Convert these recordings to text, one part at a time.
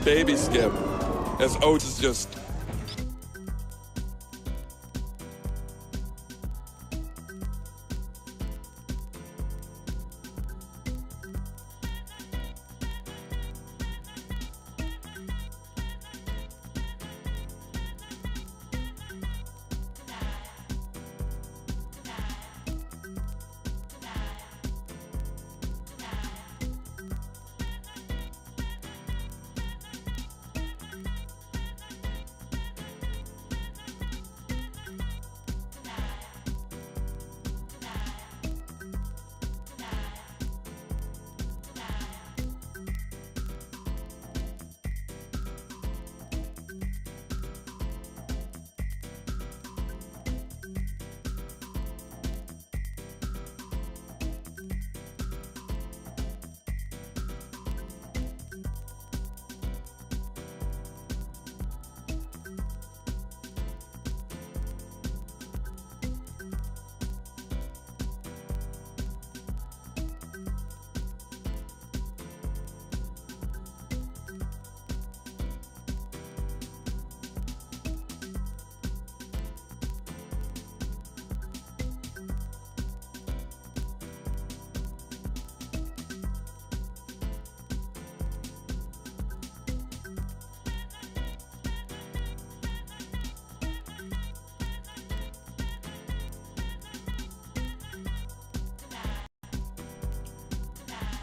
baby skip as Oates is just...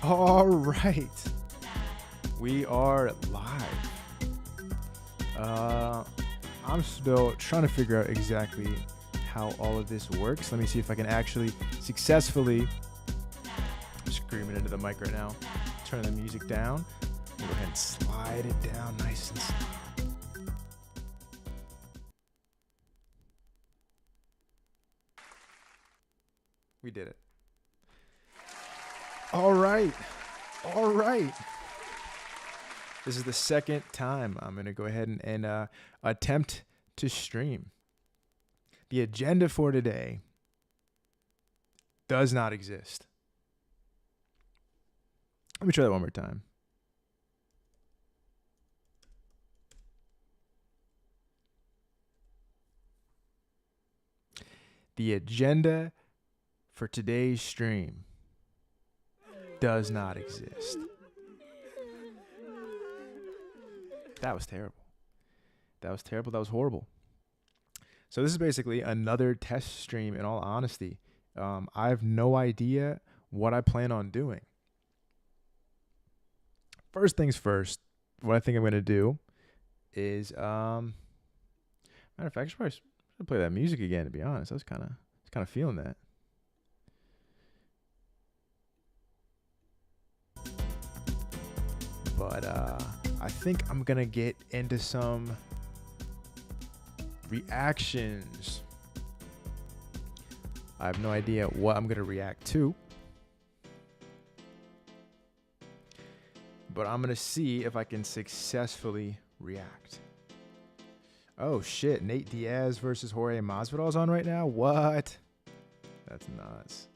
All right, we are live. I'm still trying to figure out exactly how all of this works. Let me see if I can actually successfully scream it into the mic right now. Turn the music down. Go ahead and slide it down nice and slow. We did it. All right. This is the second time I'm going to go ahead and attempt to stream. The agenda for today does not exist. Let me try that one more time. The agenda for today's stream does not exist. That was terrible. That was horrible. So this is basically another test stream, in all honesty. I have no idea what I plan on doing. First things first, what I think I'm going to do is, matter of fact, I should probably play that music again, to be honest. I was kind of feeling that. But I think I'm going to get into some reactions. I have no idea what I'm going to react to. But I'm going to see if I can successfully react. Oh, shit. Nate Diaz versus Jorge Masvidal's on right now? What? That's nuts.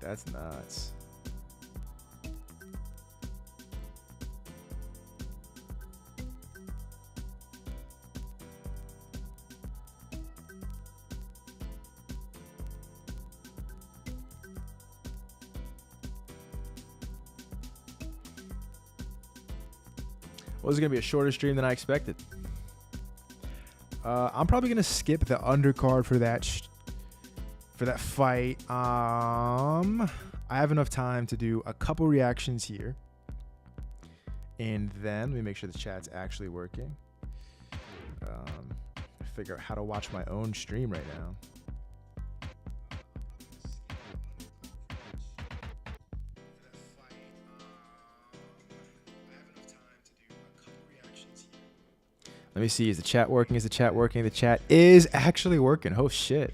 That's nuts. Well, this is going to be a shorter stream than I expected. I'm probably going to skip the undercard for that fight. I have ugh time to do a couple reactions here. And then let me make sure the chat's actually working. Figure out how to watch my own stream right now. Let me see. Is the chat working? Is the chat working? The chat is actually working. Oh, shit.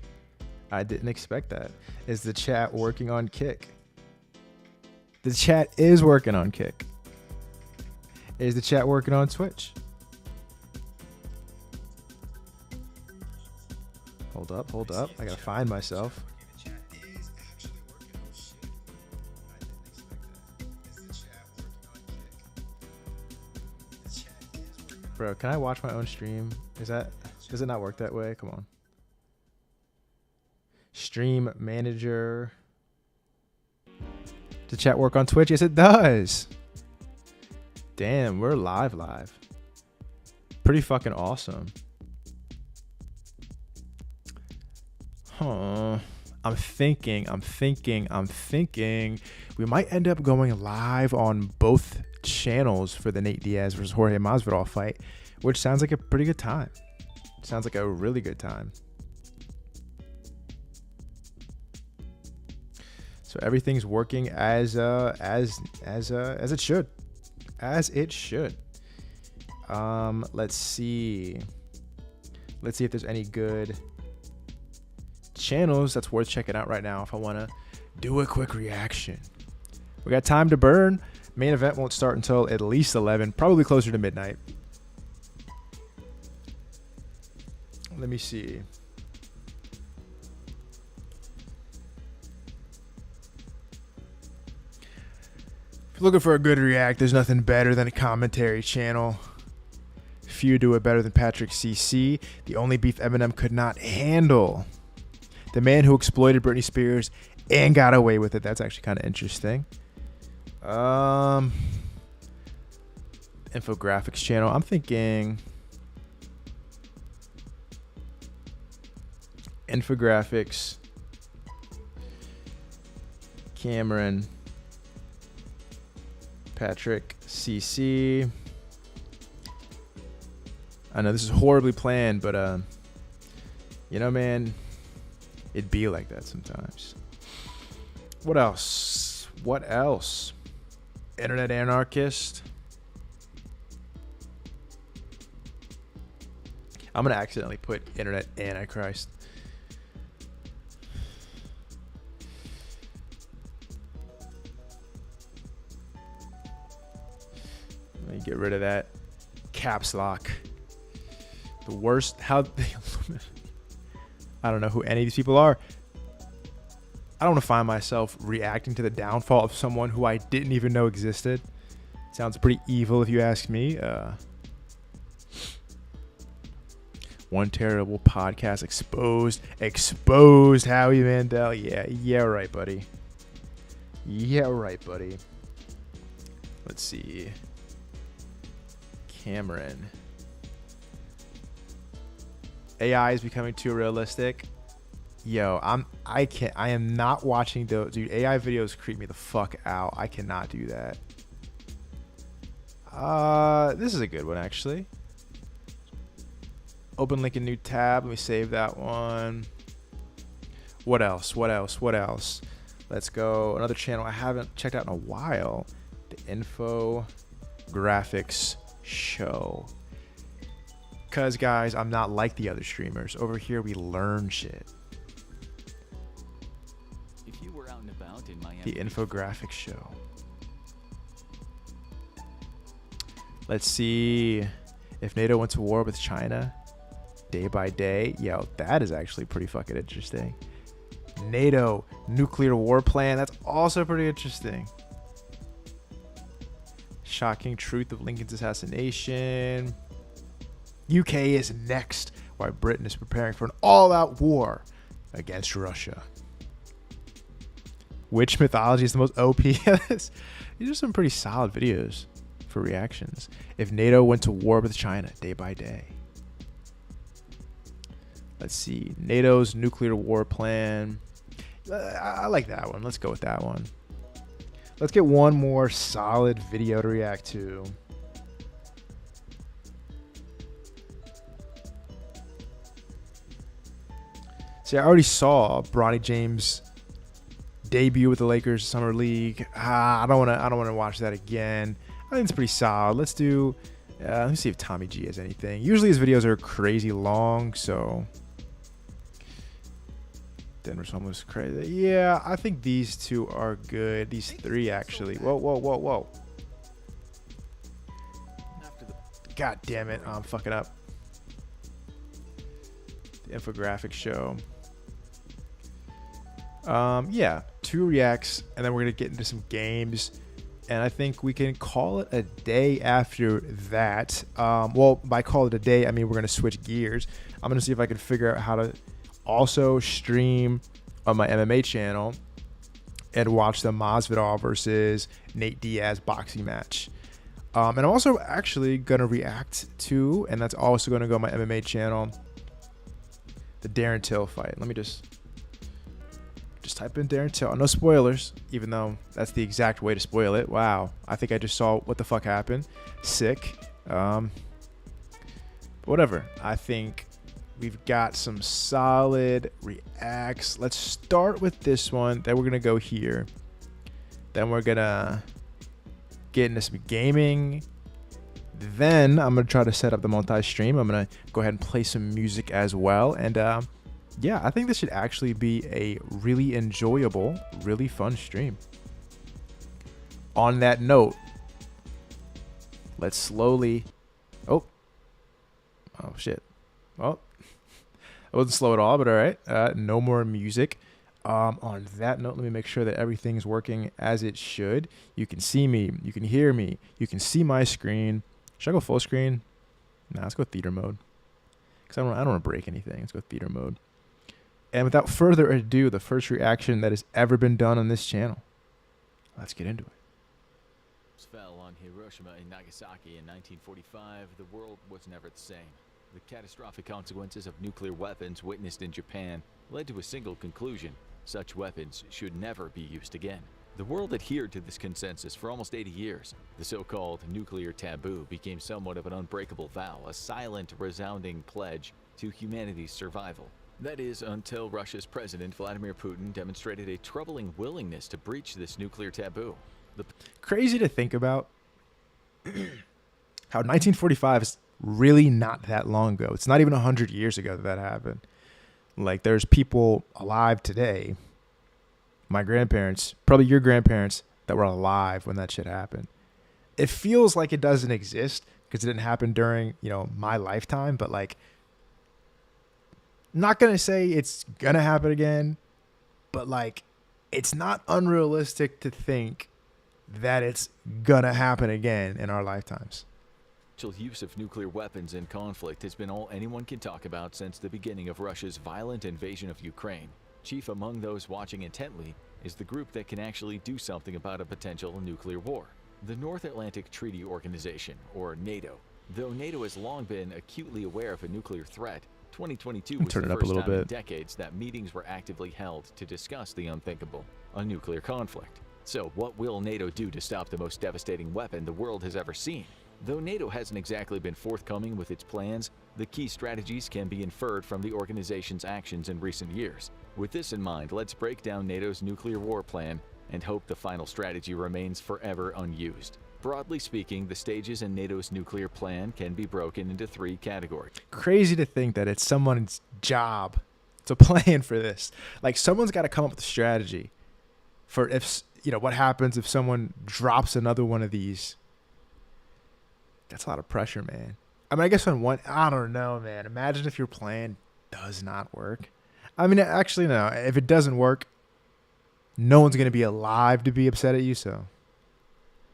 I didn't expect that. Is the chat working on Kick? The chat is working on Kick. Is the chat working on Twitch? Hold up, hold up. I gotta find myself. Bro, can I watch my own stream? Does it not work that way? Come on. Stream manager. Does chat work on Twitch? Yes, it does. Damn, we're live. Pretty fucking awesome. Huh. I'm thinking we might end up going live on both channels for the Nate Diaz versus Jorge Masvidal fight, which sounds like a pretty good time. Sounds like a really good time. So everything's working as it should. As it should. Let's see if there's any good channels that's worth checking out right now if I want to do a quick reaction. We got time to burn. Main event won't start until at least 11, probably closer to midnight. Let me see. If you're looking for a good react, there's nothing better than a commentary channel. Few do it better than Patrick CC. The only beef Eminem could not handle. The man who exploited Britney Spears and got away with it. That's actually kind of interesting. Infographics channel. I'm thinking infographics. Cameron. Patrick CC. I know this is horribly planned, but you know, man, it'd be like that sometimes. What else? Internet anarchist. I'm gonna accidentally put internet antichrist. Let me get rid of that caps lock. The worst. How? I don't know who any of these people are. I don't want to find myself reacting to the downfall of someone who I didn't even know existed. Sounds pretty evil if you ask me. One terrible podcast exposed. Howie Mandel. Yeah, right, buddy. Let's see. Cameron. AI is becoming too realistic. Yo, I am not watching those. Dude, AI videos creep me the fuck out. I cannot do that. This is a good one, actually. Open link in new tab. Let me save that one. What else? Let's go. Another channel I haven't checked out in a while. The Infographics Show. Because, guys, I'm not like the other streamers. Over here, we learn shit. If you were out and about in Miami, the Infographics Show. Let's see. If NATO went to war with China day by day. Yo, that is actually pretty fucking interesting. NATO nuclear war plan. That's also pretty interesting. Shocking truth of Lincoln's assassination. UK is next, while Britain is preparing for an all-out war against Russia. Which mythology is the most OP? These are some pretty solid videos for reactions. If NATO went to war with China day by day. Let's see. NATO's nuclear war plan. I like that one. Let's go with that one. Let's get one more solid video to react to. See, I already saw Bronny James debut with the Lakers Summer League. I don't want to watch that again. I think it's pretty solid. Let's do. Let me see if Tommy G has anything. Usually his videos are crazy long, so. Denver's almost crazy. Yeah, I think these two are good. These three actually. Whoa. God damn it! I'm fucking up. The Infographics Show. Yeah, 2 reacts, and then we're gonna get into some games. And I think we can call it a day after that. Well, by call it a day, I mean we're going to switch gears. I'm going to see if I can figure out how to also stream on my MMA channel and watch the Masvidal versus Nate Diaz boxing match. And I'm also actually going to react to, and that's also going to go on my MMA channel, the Darren Till fight. Let me just type in Darren Till. No spoilers, even though that's the exact way to spoil it. Wow. I think I just saw what the fuck happened. Sick. Whatever. I think we've got some solid reacts. Let's start with this one. Then we're going to go here. Then we're going to get into some gaming. Then I'm going to try to set up the multi-stream. I'm going to go ahead and play some music as well. And yeah, I think this should actually be a really enjoyable, really fun stream. On that note, let's slowly... Oh shit. Well, I wasn't slow at all, but all right. No more music. On that note, let me make sure that everything's working as it should. You can see me. You can hear me. You can see my screen. Should I go full screen? Nah, let's go theater mode. Because I don't want to break anything. Let's go theater mode. And without further ado, the first reaction that has ever been done on this channel. Let's get into it. Fell on Hiroshima and Nagasaki in 1945, the world was never the same. The catastrophic consequences of nuclear weapons witnessed in Japan led to a single conclusion: such weapons should never be used again. The world adhered to this consensus for almost 80 years. The so-called nuclear taboo became somewhat of an unbreakable vow, a silent, resounding pledge to humanity's survival. That is, until Russia's President Vladimir Putin demonstrated a troubling willingness to breach this nuclear taboo. Crazy to think about how 1945 is really not that long ago. It's not even 100 years ago that happened. Like, there's people alive today, my grandparents, probably your grandparents, that were alive when that shit happened. It feels like it doesn't exist because it didn't happen during, my lifetime, but like, not going to say it's going to happen again, but like, it's not unrealistic to think that it's going to happen again in our lifetimes. Use of nuclear weapons in conflict has been all anyone can talk about since the beginning of Russia's violent invasion of Ukraine. Chief among those watching intently is the group that can actually do something about a potential nuclear war: the North Atlantic Treaty Organization, or NATO. Though NATO has long been acutely aware of a nuclear threat, 2022 was the first time in decades that meetings were actively held to discuss the unthinkable, a nuclear conflict. So what will NATO do to stop the most devastating weapon the world has ever seen? Though NATO hasn't exactly been forthcoming with its plans, the key strategies can be inferred from the organization's actions in recent years. With this in mind, let's break down NATO's nuclear war plan and hope the final strategy remains forever unused. Broadly speaking, the stages in NATO's nuclear plan can be broken into 3 categories. Crazy to think that it's someone's job to plan for this. Like, someone's got to come up with a strategy for if, what happens if someone drops another one of these. That's a lot of pressure, man. I mean, I guess I don't know, man. Imagine if your plan does not work. I mean, actually, no. If it doesn't work, no one's going to be alive to be upset at you, so.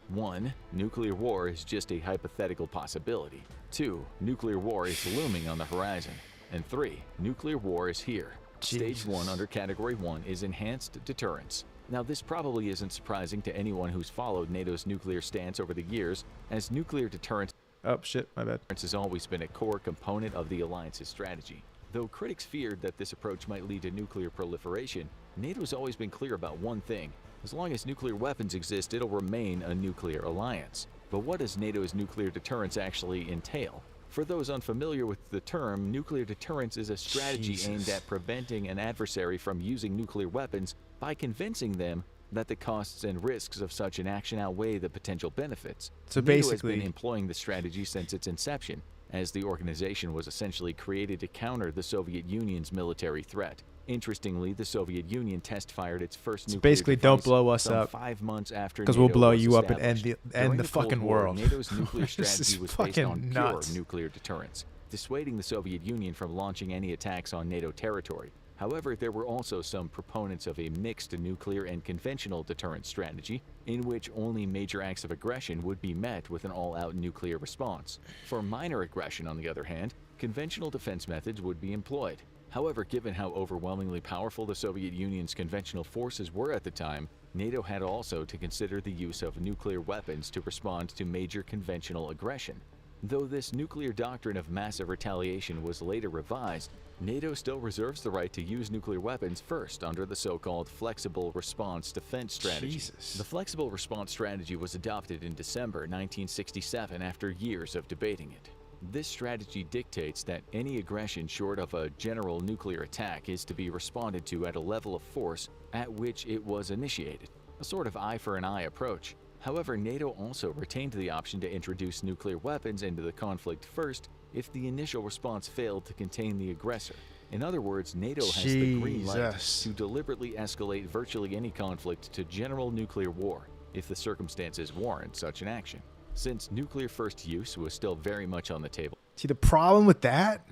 1. Nuclear war is just a hypothetical possibility. 2. Nuclear war is looming on the horizon. And 3. Nuclear war is here. Jesus. Stage 1 under Category 1 is enhanced deterrence. Now, this probably isn't surprising to anyone who's followed NATO's nuclear stance over the years, as nuclear deterrence Oh, shit, my bad. has always been a core component of the alliance's strategy. Though critics feared that this approach might lead to nuclear proliferation, NATO's always been clear about one thing: as long as nuclear weapons exist, it'll remain a nuclear alliance. But what does NATO's nuclear deterrence actually entail? For those unfamiliar with the term, nuclear deterrence is a strategy aimed at preventing an adversary from using nuclear weapons by convincing them that the costs and risks of such an action outweigh the potential benefits. So NATO basically, has been employing the strategy since its inception, as the organization was essentially created to counter the Soviet Union's military threat. Interestingly, the Soviet Union test-fired its first nuclear basically, don't blow us some up 5 months after because we'll NATO blow was you up and established. end During the fucking Cold War, world. NATO's nuclear This is strategy was based fucking on nuts. pure nuclear deterrence, dissuading the Soviet Union from launching any attacks on NATO territory. However, there were also some proponents of a mixed nuclear and conventional deterrence strategy, in which only major acts of aggression would be met with an all-out nuclear response. For minor aggression, on the other hand, conventional defense methods would be employed. However, given how overwhelmingly powerful the Soviet Union's conventional forces were at the time, NATO had also to consider the use of nuclear weapons to respond to major conventional aggression. Though this nuclear doctrine of massive retaliation was later revised, NATO still reserves the right to use nuclear weapons first under the so-called Flexible Response Defense Strategy. Jesus. The Flexible Response Strategy was adopted in December 1967 after years of debating it. This strategy dictates that any aggression short of a general nuclear attack is to be responded to at a level of force at which it was initiated, a sort of eye for an eye approach. However, NATO also retained the option to introduce nuclear weapons into the conflict first if the initial response failed to contain the aggressor. In other words, NATO has the green light to deliberately escalate virtually any conflict to general nuclear war if the circumstances warrant such an action. Since nuclear first use was still very much on the table. See, the problem with that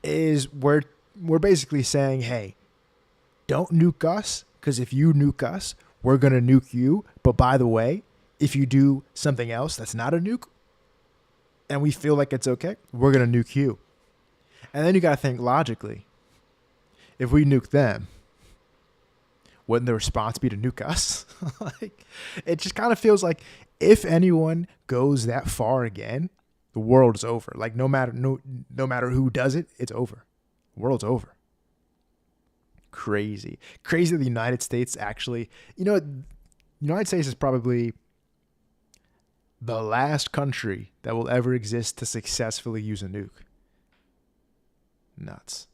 is we're basically saying, hey, don't nuke us, because if you nuke us, we're going to nuke you. But by the way, if you do something else that's not a nuke, and we feel like it's okay, we're going to nuke you. And then you got to think logically. If we nuke them, wouldn't the response be to nuke us? Like, it just kind of feels like if anyone goes that far again, the world is over. Like no matter who does it, it's over. The world's over. Crazy that the United States actually, the United States is probably the last country that will ever exist to successfully use a nuke. Nuts.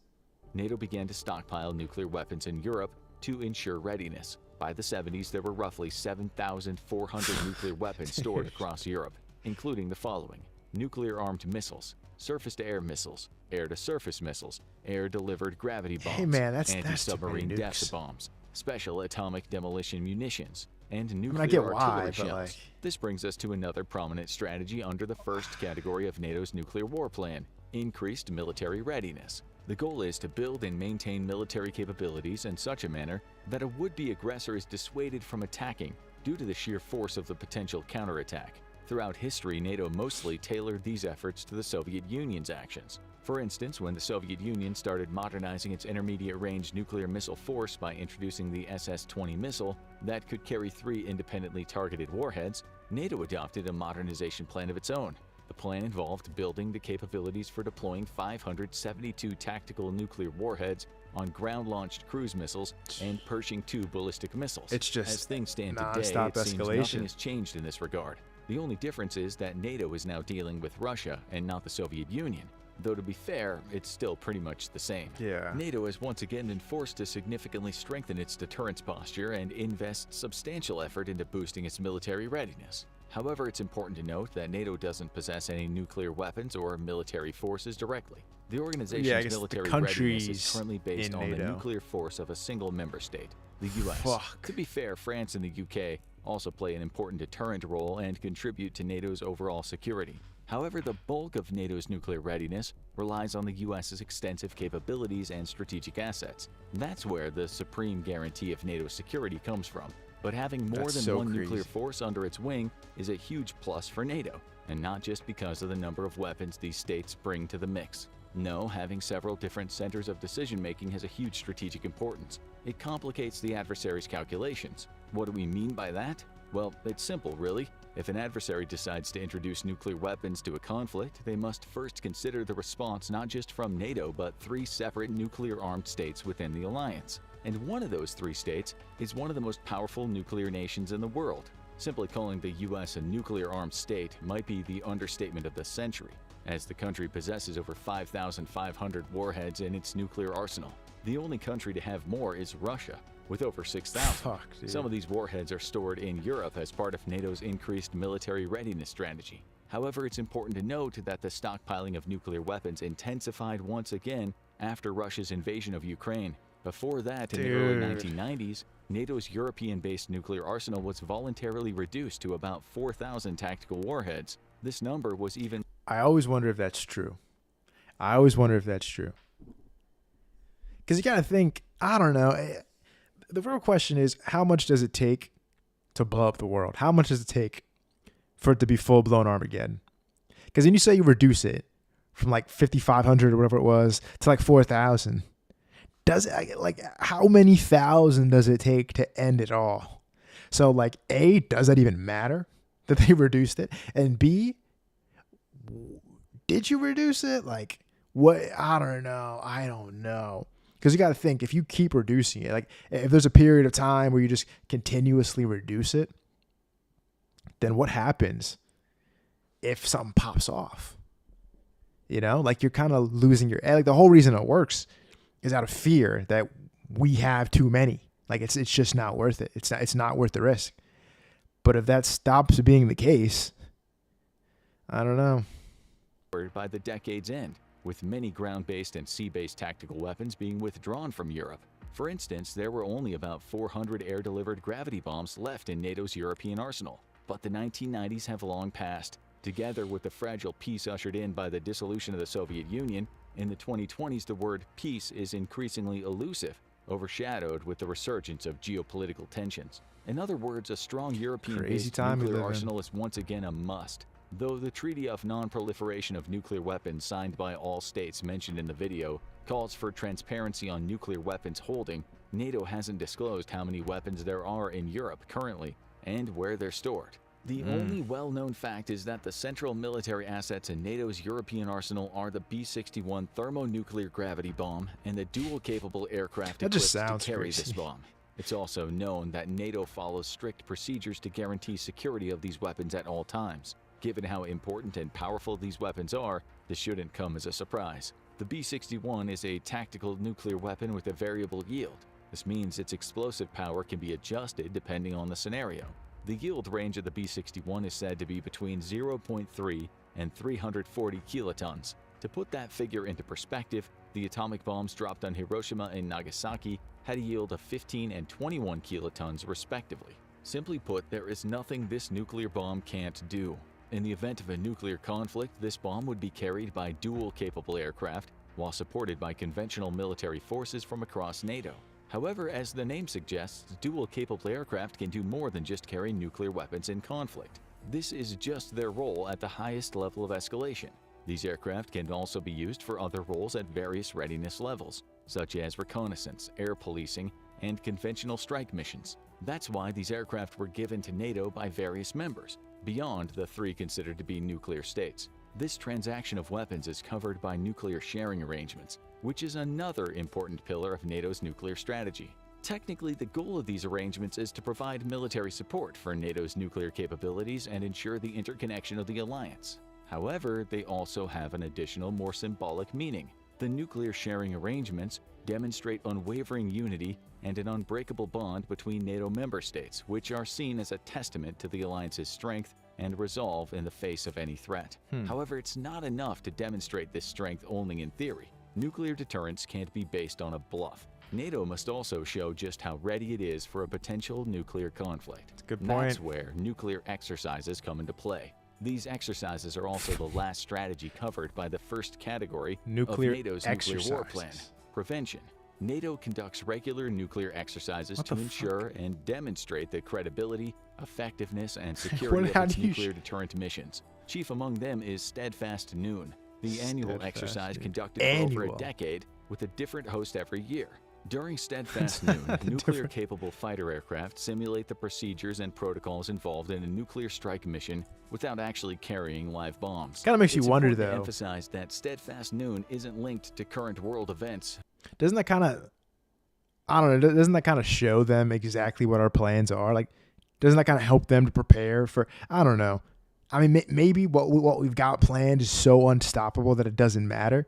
NATO began to stockpile nuclear weapons in Europe to ensure readiness. By the 70s, there were roughly 7,400 nuclear weapons stored across Europe, including the following: nuclear-armed missiles, surface-to-air missiles, air-to-surface missiles, air-delivered gravity bombs, anti-submarine depth bombs, special atomic demolition munitions, and nuclear artillery shells. This brings us to another prominent strategy under the first category of NATO's nuclear war plan: increased military readiness. The goal is to build and maintain military capabilities in such a manner that a would-be aggressor is dissuaded from attacking due to the sheer force of the potential counterattack. Throughout history, NATO mostly tailored these efforts to the Soviet Union's actions. For instance, when the Soviet Union started modernizing its intermediate-range nuclear missile force by introducing the SS-20 missile that could carry 3 independently targeted warheads, NATO adopted a modernization plan of its own. The plan involved building the capabilities for deploying 572 tactical nuclear warheads on ground-launched cruise missiles and Pershing II ballistic missiles. It's just as things stand today, it seems nothing has changed in this regard. The only difference is that NATO is now dealing with Russia and not the Soviet Union. Though to be fair, it's still pretty much the same. Yeah. NATO has once again been forced to significantly strengthen its deterrence posture and invest substantial effort into boosting its military readiness. However, it's important to note that NATO doesn't possess any nuclear weapons or military forces directly. The organization's military readiness is currently based on the nuclear force of a single member state, the US. To be fair, France and the UK also play an important deterrent role and contribute to NATO's overall security. However, the bulk of NATO's nuclear readiness relies on the US's extensive capabilities and strategic assets. That's where the supreme guarantee of NATO's security comes from. But having more than one nuclear force under its wing is a huge plus for NATO, and not just because of the number of weapons these states bring to the mix. No, having several different centers of decision-making has a huge strategic importance. It complicates the adversary's calculations. What do we mean by that? Well, it's simple, really. If an adversary decides to introduce nuclear weapons to a conflict, they must first consider the response not just from NATO, but 3 separate nuclear-armed states within the alliance. And one of those 3 states is one of the most powerful nuclear nations in the world. Simply calling the US a nuclear-armed state might be the understatement of the century, as the country possesses over 5,500 warheads in its nuclear arsenal. The only country to have more is Russia, with over 6,000. Some of these warheads are stored in Europe as part of NATO's increased military readiness strategy. However, it's important to note that the stockpiling of nuclear weapons intensified once again after Russia's invasion of Ukraine. Before that, in the early 1990s, NATO's European-based nuclear arsenal was voluntarily reduced to about 4,000 tactical warheads. This number was even... I always wonder if that's true. Because you got to think, I don't know. The real question is, how much does it take to blow up the world? How much does it take for it to be full-blown Armageddon? Because then you say you reduce it from like 5,500 or whatever it was to like 4,000. Does it, like, how many thousand does it take to end it all? So, like, A, does that even matter that they reduced it? And B, did you reduce it? Like, what? I don't know. Because you got to think, if you keep reducing it, like, if there's a period of time where you just continuously reduce it, then what happens if something pops off? You know, like, you're kind of losing your, like, the whole reason it works is out of fear that we have too many. Like, it's just not worth it. It's not worth the risk. But if that stops being the case, I don't know. By the decade's end, with many ground-based and sea-based tactical weapons being withdrawn from Europe. For instance, there were only about 400 air-delivered gravity bombs left in NATO's European arsenal. But the 1990s have long passed. Together with the fragile peace ushered in by the dissolution of the Soviet Union, in the 2020s the word peace is increasingly elusive, overshadowed with the resurgence of geopolitical tensions. In other words, a strong European-based nuclear arsenal is once again a must. Though the Treaty of Non-Proliferation of Nuclear Weapons signed by all states mentioned in the video calls for transparency on nuclear weapons holding, NATO hasn't disclosed how many weapons there are in Europe currently and where they're stored. The only well-known fact is that the central military assets in NATO's European arsenal are the B-61 thermonuclear gravity bomb and the dual-capable aircraft equipped to carry this bomb. It's also known that NATO follows strict procedures to guarantee security of these weapons at all times. Given how important and powerful these weapons are, this shouldn't come as a surprise. The B-61 is a tactical nuclear weapon with a variable yield. This means its explosive power can be adjusted depending on the scenario. The yield range of the B-61 is said to be between 0.3 and 340 kilotons. To put that figure into perspective, the atomic bombs dropped on Hiroshima and Nagasaki had a yield of 15 and 21 kilotons respectively. Simply put, there is nothing this nuclear bomb can't do. In the event of a nuclear conflict, this bomb would be carried by dual-capable aircraft while supported by conventional military forces from across NATO. However, as the name suggests, dual-capable aircraft can do more than just carry nuclear weapons in conflict. This is just their role at the highest level of escalation. These aircraft can also be used for other roles at various readiness levels, such as reconnaissance, air policing, and conventional strike missions. That's why these aircraft were given to NATO by various members, beyond the three considered to be nuclear states. This transaction of weapons is covered by nuclear sharing arrangements, which is another important pillar of NATO's nuclear strategy. Technically, the goal of these arrangements is to provide military support for NATO's nuclear capabilities and ensure the interconnection of the alliance. However, they also have an additional, more symbolic meaning. The nuclear sharing arrangements demonstrate unwavering unity and an unbreakable bond between NATO member states, which are seen as a testament to the alliance's strength and resolve in the face of any threat. However, it's not enough to demonstrate this strength only in theory. Nuclear deterrence can't be based on a bluff. NATO must also show just how ready it is for a potential nuclear conflict. That's a good point. That's where nuclear exercises come into play. These exercises are also the last strategy covered by the first category of NATO's nuclear war plan: prevention. NATO conducts regular nuclear exercises to ensure and demonstrate the credibility, effectiveness, and security of its nuclear deterrent missions. Chief among them is Steadfast Noon, the annual exercise conducted for over a decade with a different host every year. During Steadfast Noon, nuclear-capable fighter aircraft simulate the procedures and protocols involved in a nuclear strike mission without actually carrying live bombs. Kind of makes you wonder, It's important though. to emphasize that Steadfast Noon isn't linked to current world events. Doesn't that kind of, I don't know, doesn't that kind of show them exactly what our plans are? Like, doesn't that kind of help them to prepare for, I don't know. I mean, maybe what we've got planned is so unstoppable that it doesn't matter.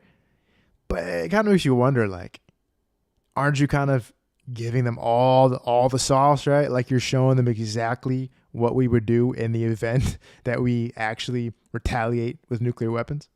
But it kind of makes you wonder, like, aren't you kind of giving them all the sauce, right? Like, you're showing them exactly what we would do in the event that we actually retaliate with nuclear weapons?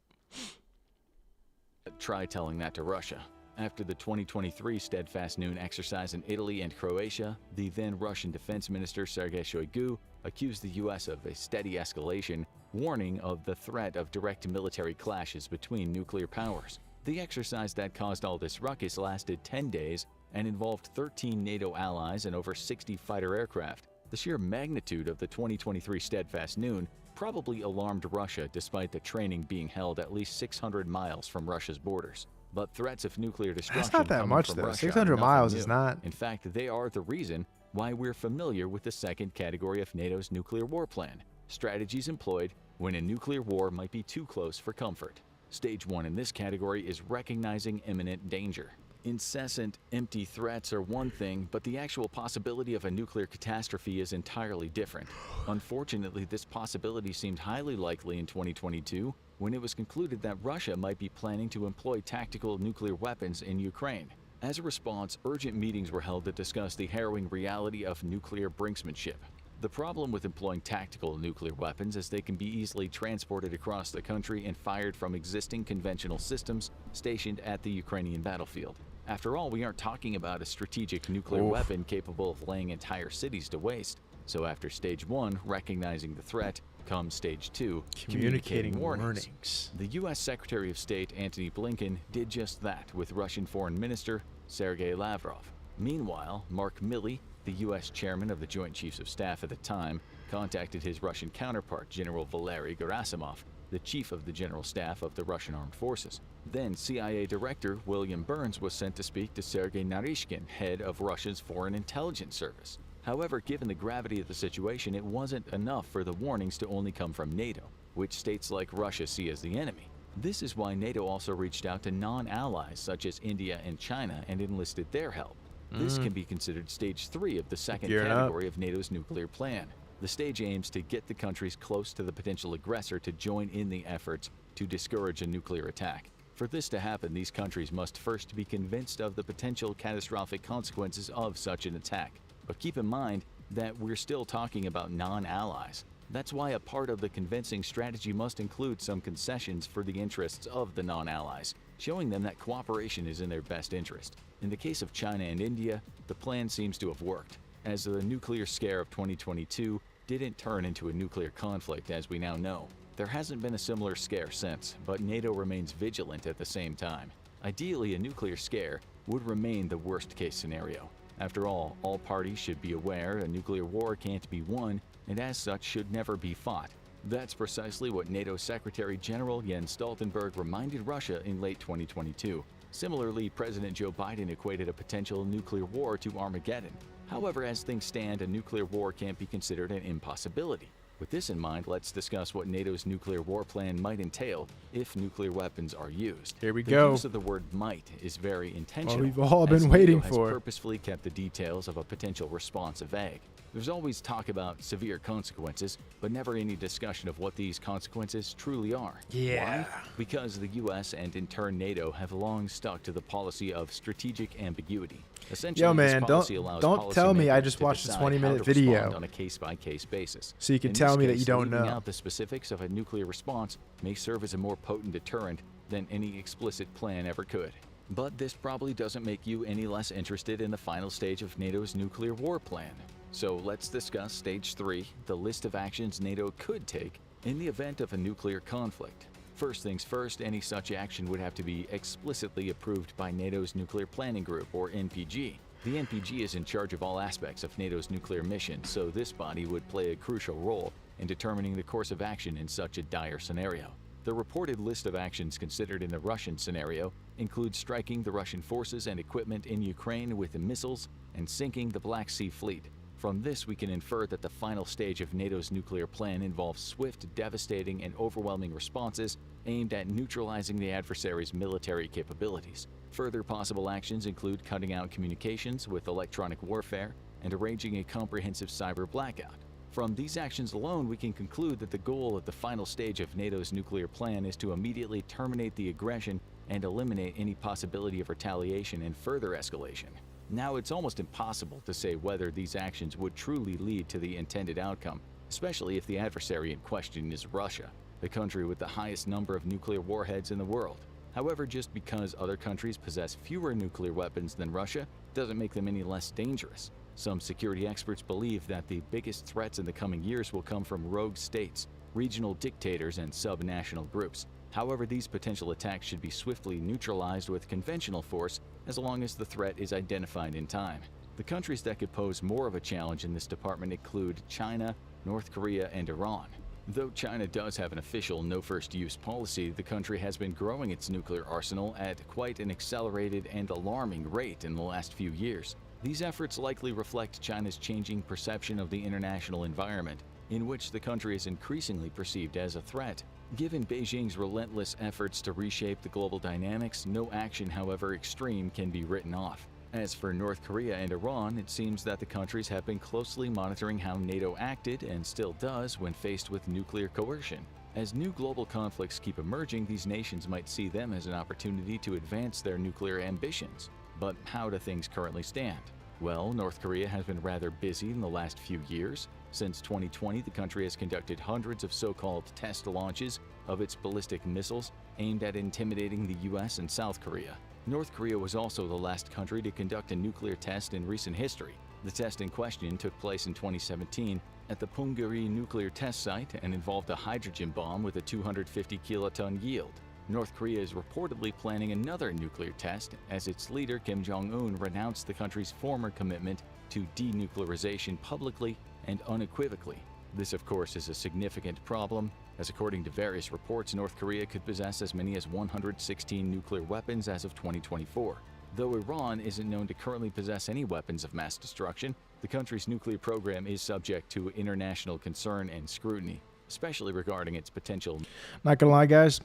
Try telling that to Russia. After the 2023 Steadfast Noon exercise in Italy and Croatia, the then Russian Defense Minister Sergei Shoigu accused the U.S. of a steady escalation, warning of the threat of direct military clashes between nuclear powers. The exercise that caused all this ruckus lasted 10 days and involved 13 NATO allies and over 60 fighter aircraft. The sheer magnitude of the 2023 Steadfast Noon probably alarmed Russia despite the training being held at least 600 miles from Russia's borders. But threats of nuclear destruction That's not that coming much, from though. Russia 600 are nothing miles new. is not. In fact, they are the reason why we're familiar with the second category of NATO's nuclear war plan: strategies employed when a nuclear war might be too close for comfort. Stage 1 in this category is recognizing imminent danger. Incessant, empty threats are one thing, but the actual possibility of a nuclear catastrophe is entirely different. Unfortunately, this possibility seemed highly likely in 2022 when it was concluded that Russia might be planning to employ tactical nuclear weapons in Ukraine. As a response, urgent meetings were held to discuss the harrowing reality of nuclear brinksmanship. The problem with employing tactical nuclear weapons is they can be easily transported across the country and fired from existing conventional systems stationed at the Ukrainian battlefield. After all, we aren't talking about a strategic nuclear weapon capable of laying entire cities to waste. So after Stage 1, recognizing the threat, comes Stage 2, communicating warnings. The U.S. Secretary of State Antony Blinken did just that with Russian Foreign Minister Sergei Lavrov. Meanwhile, Mark Milley, the U.S. chairman of the Joint Chiefs of Staff at the time, contacted his Russian counterpart, General Valery Gerasimov, the chief of the General Staff of the Russian Armed Forces. Then CIA Director William Burns was sent to speak to Sergei Naryshkin, head of Russia's Foreign Intelligence Service. However, given the gravity of the situation, it wasn't enough for the warnings to only come from NATO, which states like Russia see as the enemy. This is why NATO also reached out to non-allies such as India and China and enlisted their help. This can be considered Stage 3 of the second category of NATO's nuclear plan. The stage aims to get the countries close to the potential aggressor to join in the efforts to discourage a nuclear attack. For this to happen, these countries must first be convinced of the potential catastrophic consequences of such an attack. But keep in mind that we're still talking about non-allies. That's why a part of the convincing strategy must include some concessions for the interests of the non-allies, showing them that cooperation is in their best interest. In the case of China and India, the plan seems to have worked, as the nuclear scare of 2022 didn't turn into a nuclear conflict as we now know. There hasn't been a similar scare since, but NATO remains vigilant at the same time. Ideally, a nuclear scare would remain the worst-case scenario. After all parties should be aware a nuclear war can't be won, and as such should never be fought. That's precisely what NATO Secretary General Jens Stoltenberg reminded Russia in late 2022. Similarly, President Joe Biden equated a potential nuclear war to Armageddon. However, as things stand, a nuclear war can't be considered an impossibility. With this in mind, let's discuss what NATO's nuclear war plan might entail if nuclear weapons are used. Here we The go. use of the word might is very intentional. What we've all been as waiting NATO has for. purposefully kept the details of a potential response vague. There's always talk about severe consequences, but never any discussion of what these consequences truly are. Yeah. Why? Because the US and in turn NATO have long stuck to the policy of strategic ambiguity. Essentially, Yo, man, this policy allows don't tell me I policymakers just to watched a decide 20-minute how to video. respond on a case-by-case basis. So you can In tell this me that case, you don't leaving know. out the specifics of a nuclear response may serve as a more potent deterrent than any explicit plan ever could. But this probably doesn't make you any less interested in the final stage of NATO's nuclear war plan. So let's discuss Stage 3, the list of actions NATO could take in the event of a nuclear conflict. First things first, any such action would have to be explicitly approved by NATO's Nuclear Planning Group, or NPG. The NPG is in charge of all aspects of NATO's nuclear mission, so this body would play a crucial role in determining the course of action in such a dire scenario. The reported list of actions considered in the Russian scenario includes striking the Russian forces and equipment in Ukraine with missiles and sinking the Black Sea Fleet. From this, we can infer that the final stage of NATO's nuclear plan involves swift, devastating, and overwhelming responses aimed at neutralizing the adversary's military capabilities. Further possible actions include cutting out communications with electronic warfare and arranging a comprehensive cyber blackout. From these actions alone, we can conclude that the goal of the final stage of NATO's nuclear plan is to immediately terminate the aggression and eliminate any possibility of retaliation and further escalation. Now, it's almost impossible to say whether these actions would truly lead to the intended outcome, especially if the adversary in question is Russia, the country with the highest number of nuclear warheads in the world. However, just because other countries possess fewer nuclear weapons than Russia doesn't make them any less dangerous. Some security experts believe that the biggest threats in the coming years will come from rogue states, regional dictators, and sub-national groups. However, these potential attacks should be swiftly neutralized with conventional force as long as the threat is identified in time. The countries that could pose more of a challenge in this department include China, North Korea, and Iran. Though China does have an official no-first-use policy, the country has been growing its nuclear arsenal at quite an accelerated and alarming rate in the last few years. These efforts likely reflect China's changing perception of the international environment, in which the country is increasingly perceived as a threat. Given Beijing's relentless efforts to reshape the global dynamics, no action, however extreme, can be written off. As for North Korea and Iran, it seems that the countries have been closely monitoring how NATO acted and still does when faced with nuclear coercion. As new global conflicts keep emerging, these nations might see them as an opportunity to advance their nuclear ambitions. But how do things currently stand? Well, North Korea has been rather busy in the last few years. Since 2020, the country has conducted hundreds of so-called test launches of its ballistic missiles aimed at intimidating the US and South Korea. North Korea was also the last country to conduct a nuclear test in recent history. The test in question took place in 2017 at the Punggye nuclear test site and involved a hydrogen bomb with a 250 kiloton yield. North Korea is reportedly planning another nuclear test as its leader Kim Jong-un renounced the country's former commitment to denuclearization publicly and unequivocally. This, of course, is a significant problem, as according to various reports, North Korea could possess as many as 116 nuclear weapons as of 2024. Though Iran isn't known to currently possess any weapons of mass destruction, the country's nuclear program is subject to international concern and scrutiny, especially regarding its potential. Not gonna lie, guys,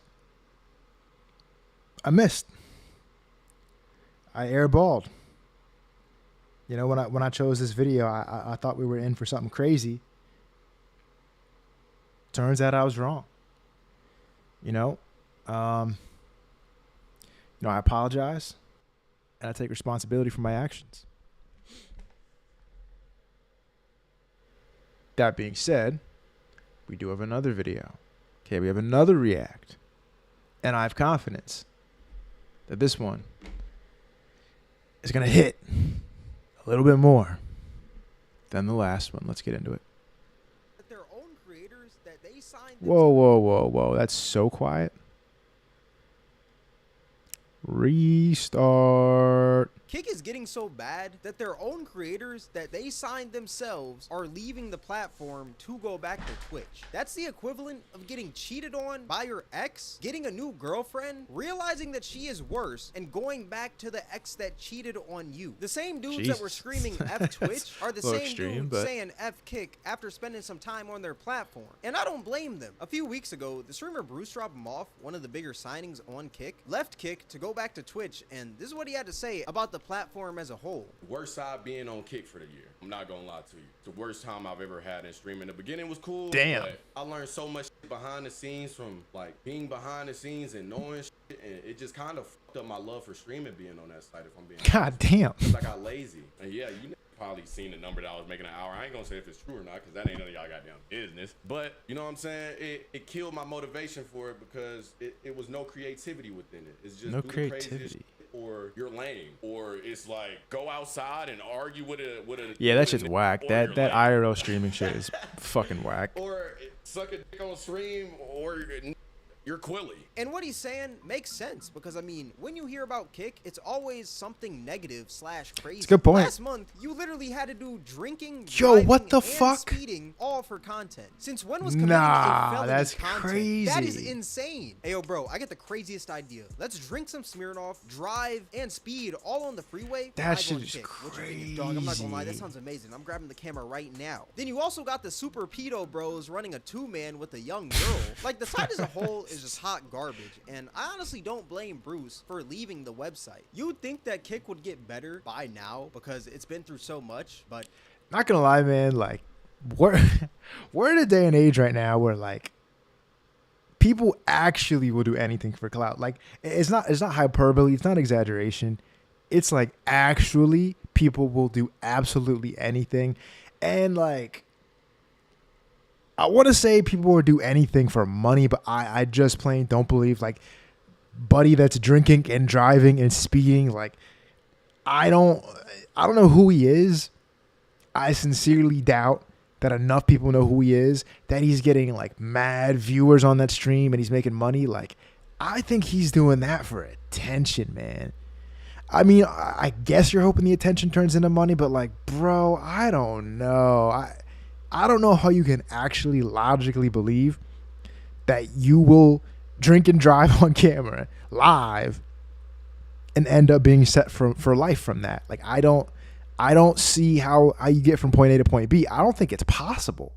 I missed. I airballed. You know, when I chose this video, I thought we were in for something crazy. Turns out I was wrong. I apologize, and I take responsibility for my actions. That being said, we do have another video. Okay, we have another react, and I have confidence that this one is gonna hit a little bit more than the last one. Let's get into it. Their own creators that they signed. Whoa. That's so quiet. Restart. Kick is getting so bad that their own creators that they signed themselves are leaving the platform to go back to Twitch. That's the equivalent of getting cheated on by your ex, getting a new girlfriend, realizing that she is worse, and going back to the ex that cheated on you. The same dudes that were screaming F Twitch are the same dudes saying F Kick after spending some time on their platform. And I don't blame them. A few weeks ago, the streamer Bruce dropped him off, one of the bigger signings on Kick, left Kick to go back to Twitch, and this is what he had to say about the platform as a whole. Worst side being on Kick for the year. I'm not gonna lie to you. It's the worst time I've ever had in streaming. The beginning was cool. Damn. But I learned so much behind the scenes from like being behind the scenes and knowing shit, and it just kind of fucked up my love for streaming being on that site, if I'm being God damn. honest. I got lazy. And yeah, you probably seen the number that I was making an hour. I ain't gonna say if it's true or not, because that ain't none of y'all goddamn business. But you know what I'm saying? It killed my motivation for it because it was no creativity within it. It's just No do the craziest creativity. or you're lame, or it's like go outside and argue with a Yeah, with that shit's whack. or That you're that lame. IRL streaming shit is fucking whack. Or suck a dick on stream, or you're Quilly. And what he's saying makes sense because, I mean, when you hear about Kick, it's always something negative / crazy. It's a good point. Last month, you literally had to do drinking, Yo, driving, what the and fuck? speeding all for content. Since when was committing Nah, a felony that's content? That is crazy. insane. Hey, yo, bro, I got the craziest idea. Let's drink some Smirnoff, drive, and speed all on the freeway. That when I go shit on is Kick. What you think, dog? I'm not gonna lie, that crazy. sounds amazing. I'm grabbing the camera right now. Then you also got the Super Pedo Bros running a 2-man with a young girl. Like, the site as a whole is just hot garbage, and I honestly don't blame Bruce for leaving the website. You'd think that Kick would get better by now because it's been through so much, but Not gonna lie, man. Like, we're in a day and age right now where like people actually will do anything for clout. Like, it's not hyperbole. It's not exaggeration. It's like actually people will do absolutely anything, and like I want to say people will do anything for money, but I just plain don't believe like buddy that's drinking and driving and speeding. Like, I don't know who he is. I sincerely doubt that enough people know who he is, that he's getting like mad viewers on that stream and he's making money. Like, I think he's doing that for attention, man. I mean, I guess you're hoping the attention turns into money, but like, bro, I don't know. I don't know how you can actually logically believe that you will drink and drive on camera live and end up being set for life from that. Like, I don't see how you get from point A to point B. I don't think it's possible.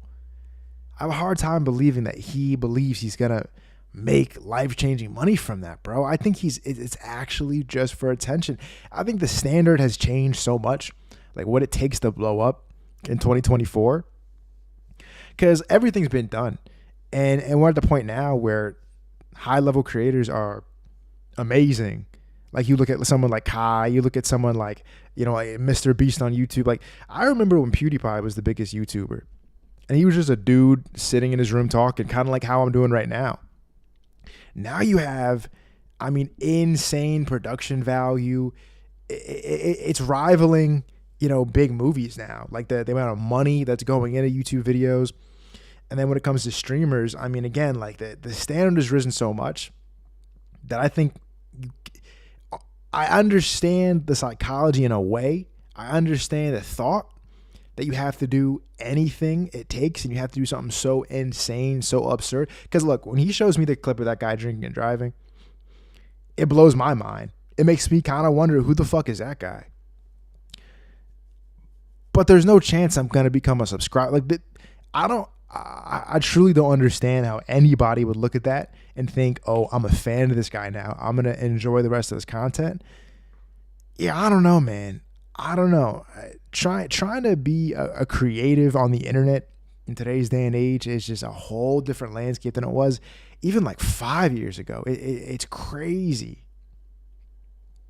I have a hard time believing that he believes he's gonna make life-changing money from that, bro. I think it's actually just for attention. I think the standard has changed so much, like what it takes to blow up in 2024, because everything's been done, and we're at the point now where high-level creators are amazing. Like, you look at someone like Kai, you look at someone like, like Mr. Beast on YouTube. Like, I remember when PewDiePie was the biggest YouTuber, and he was just a dude sitting in his room talking, kind of like how I'm doing right now. Now you have, I mean, insane production value. It's rivaling, big movies now. Like the amount of money that's going into YouTube videos. And then when it comes to streamers, I mean, again, like the standard has risen so much that I think I understand the psychology in a way. I understand the thought that you have to do anything it takes, and you have to do something so insane, so absurd. Because look, when he shows me the clip of that guy drinking and driving, it blows my mind. It makes me kind of wonder, who the fuck is that guy? But there's no chance I'm going to become a subscriber. Like, I truly don't understand how anybody would look at that and think, oh, I'm a fan of this guy now, I'm going to enjoy the rest of his content. Yeah, I don't know, man. I don't know. Trying to be a creative on the internet in today's day and age is just a whole different landscape than it was even like 5 years ago. It's crazy.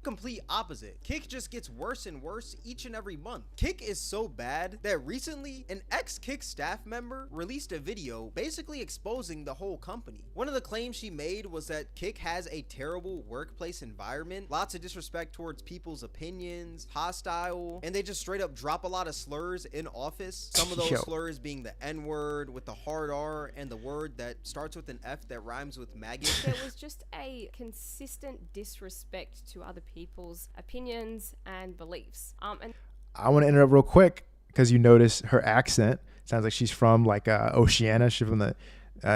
Complete opposite. Kick just gets worse and worse each and every month. Kick is so bad that recently an ex-Kick staff member released a video basically exposing the whole company. One of the claims she made was that Kick has a terrible workplace environment, lots of disrespect towards people's opinions, hostile, and they just straight up drop a lot of slurs in office. Some of those slurs being the N-word with the hard R and the word that starts with an F that rhymes with maggot. There was just a consistent disrespect to other people's opinions and beliefs. And I want to interrupt real quick because you notice her accent sounds like she's from like Oceania. She's from the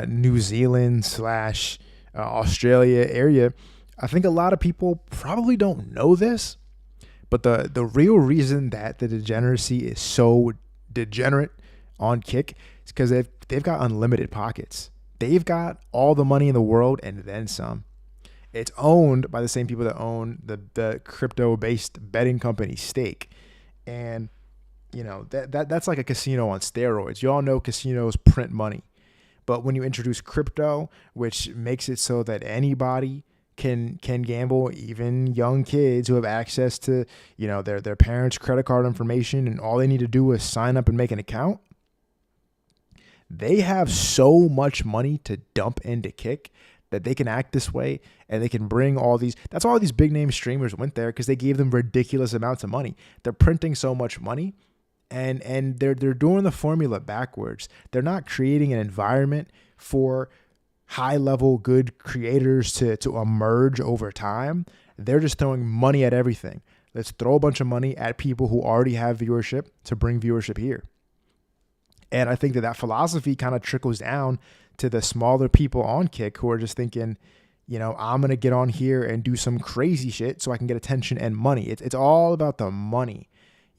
New Zealand / Australia area. I think a lot of people probably don't know this, but the real reason that the degeneracy is so degenerate on Kick is because they've got unlimited pockets. They've got all the money in the world and then some. It's owned by the same people that own the crypto-based betting company Stake. And, that's like a casino on steroids. You all know casinos print money. But when you introduce crypto, which makes it so that anybody can gamble, even young kids who have access to, their parents' credit card information, and all they need to do is sign up and make an account, they have so much money to dump into Kick that they can act this way, and they can bring all these. That's why all these big name streamers went there, because they gave them ridiculous amounts of money. They're printing so much money, and they're doing the formula backwards. They're not creating an environment for high level good creators to emerge over time. They're just throwing money at everything. Let's throw a bunch of money at people who already have viewership to bring viewership here. And I think that philosophy kind of trickles down to the smaller people on Kick who are just thinking, I'm going to get on here and do some crazy shit so I can get attention and money. It's all about the money.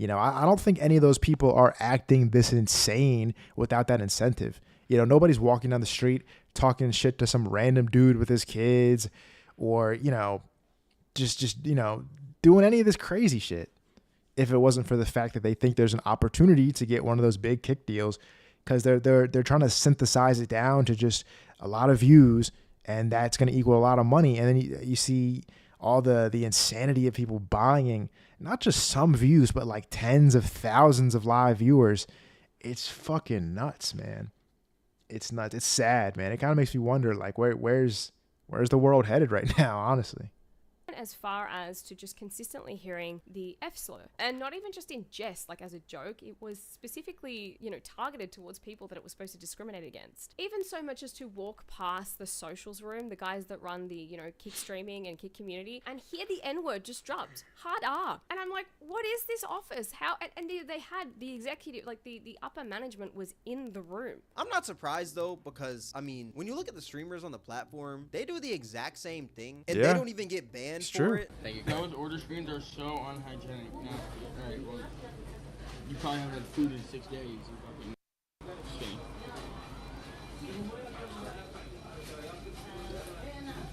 I don't think any of those people are acting this insane without that incentive. Nobody's walking down the street talking shit to some random dude with his kids, or, just doing any of this crazy shit if it wasn't for the fact that they think there's an opportunity to get one of those big Kick deals, because they're trying to synthesize it down to just a lot of views, and that's going to equal a lot of money. And then you see all the insanity of people buying not just some views, but like tens of thousands of live viewers. It's fucking nuts, man. It's nuts. It's sad, man. It kind of makes me wonder, like, where's the world headed right now, honestly. went as far as to just consistently hearing the F slur. And not even just in jest, like as a joke, it was specifically, you know, targeted towards people that it was supposed to discriminate against. Even so much as to walk past the socials room, the guys that run the, you know, kick streaming and kick community, and hear the N-word just dropped. Hard R. And I'm like, what is this office? How? And they had the executive, like the upper management was in the room. I'm not surprised though, because I mean, when you look at the streamers on the platform, they do the exact same thing, and they don't even get banned for it. Thank you. Those order screens are so unhygienic. Now, all right, well, you probably haven't had food in 6 days. You fucking skinny.